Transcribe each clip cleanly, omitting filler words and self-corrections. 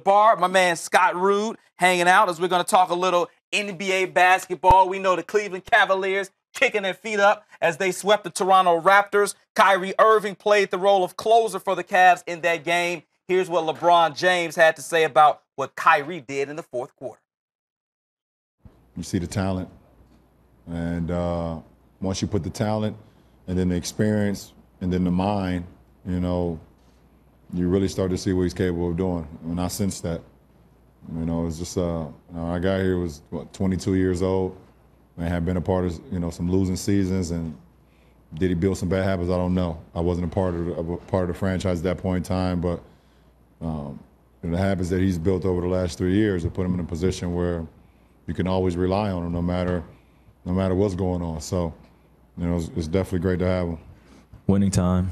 bar, my man Scott Rude hanging out as we're going to talk a little NBA basketball. We know the Cleveland Cavaliers kicking their feet up as they swept the Toronto Raptors. Kyrie Irving played the role of closer for the Cavs in that game. Here's what LeBron James had to say about what Kyrie did in the fourth quarter. You see the talent, and once you put the talent and then the experience and then the mind, you know, you really start to see what he's capable of doing. And I sensed that. You know, it's just, I got here, was, 22 years old, and had been a part of, some losing seasons. And did he build some bad habits? I don't know. I wasn't a part of the franchise at that point in time, but the habits that he's built over the last 3 years have put him in a position where you can always rely on him no matter what's going on. So, it's definitely great to have him. Winning time,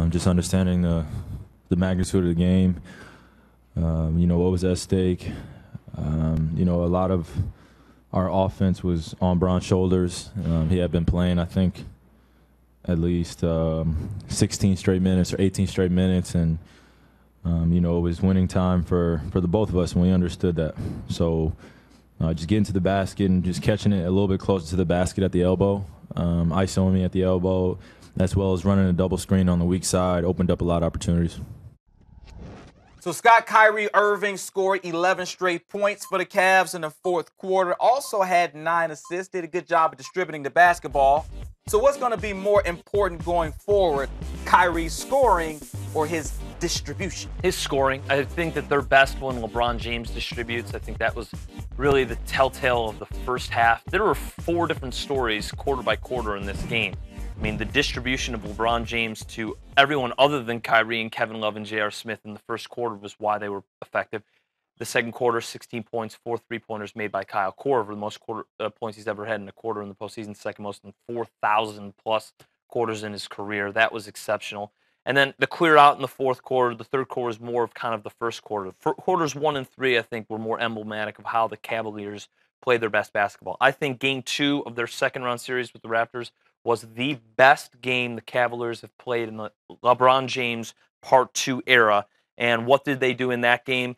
just understanding the magnitude of the game, what was at stake. A lot of our offense was on Bron's shoulders. He had been playing, I think, at least 16 straight minutes or 18 straight minutes, and it was winning time for the both of us, and we understood that. So just getting to the basket and just catching it a little bit closer to the basket at the elbow, ISOing me at the elbow, as well as running a double screen on the weak side, opened up a lot of opportunities. So Kyrie Irving scored 11 straight points for the Cavs in the fourth quarter. Also had 9 assists, did a good job of distributing the basketball. So what's going to be more important going forward, Kyrie's scoring or his distribution? His scoring. I think that they're best when LeBron James distributes. I think that was really the telltale of the first half. There were 4 different stories quarter by quarter in this game. I mean, the distribution of LeBron James to everyone other than Kyrie and Kevin Love and J.R. Smith in the first quarter was why they were effective. The second quarter, 16 points, 4 3-pointers made by Kyle Korver, the most points he's ever had in a quarter in the postseason, second most in 4,000-plus quarters in his career. That was exceptional. And then the clear out in the fourth quarter, the third quarter is more of kind of the first quarter. Quarters 1 and 3, I think, were more emblematic of how the Cavaliers played their best basketball. I think Game 2 of their second-round series with the Raptors was the best game the Cavaliers have played in the LeBron James Part 2 era. And what did they do in that game?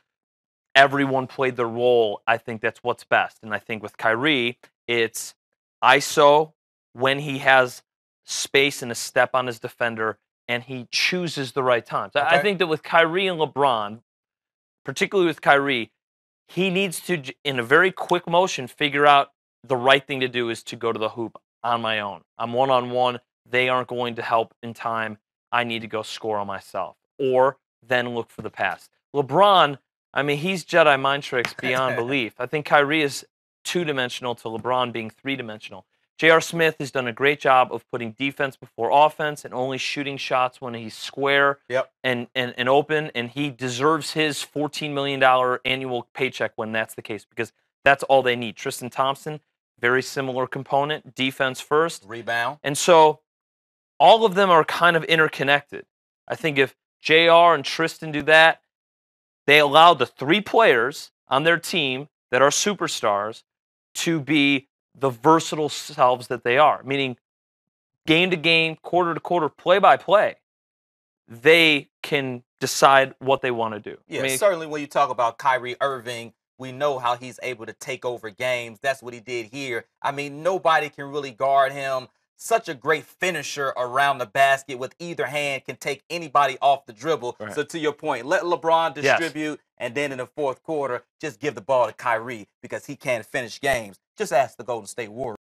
Everyone played their role. I think that's what's best. And I think with Kyrie, it's ISO when he has space and a step on his defender, and he chooses the right times. Okay. I think that with Kyrie and LeBron, particularly with Kyrie, he needs to, in a very quick motion, figure out the right thing to do is to go to the hoop on my own. I'm one-on-one. They aren't going to help in time. I need to go score on myself. Or then look for the pass. LeBron, I mean, he's Jedi mind tricks beyond belief. I think Kyrie is two-dimensional to LeBron being three-dimensional. J.R. Smith has done a great job of putting defense before offense and only shooting shots when he's square and open, and he deserves his $14 million annual paycheck when that's the case, because that's all they need. Tristan Thompson, very similar component, defense first. Rebound. And so all of them are kind of interconnected. I think if JR and Tristan do that, they allow the 3 players on their team that are superstars to be the versatile selves that they are, meaning game to game, quarter to quarter, play by play, they can decide what they want to do. Yeah, certainly when you talk about Kyrie Irving, we know how he's able to take over games. That's what he did here. I mean, nobody can really guard him. Such a great finisher around the basket with either hand, can take anybody off the dribble. Right. So to your point, let LeBron distribute, and then in the fourth quarter, just give the ball to Kyrie because he can't finish games. Just ask the Golden State Warriors.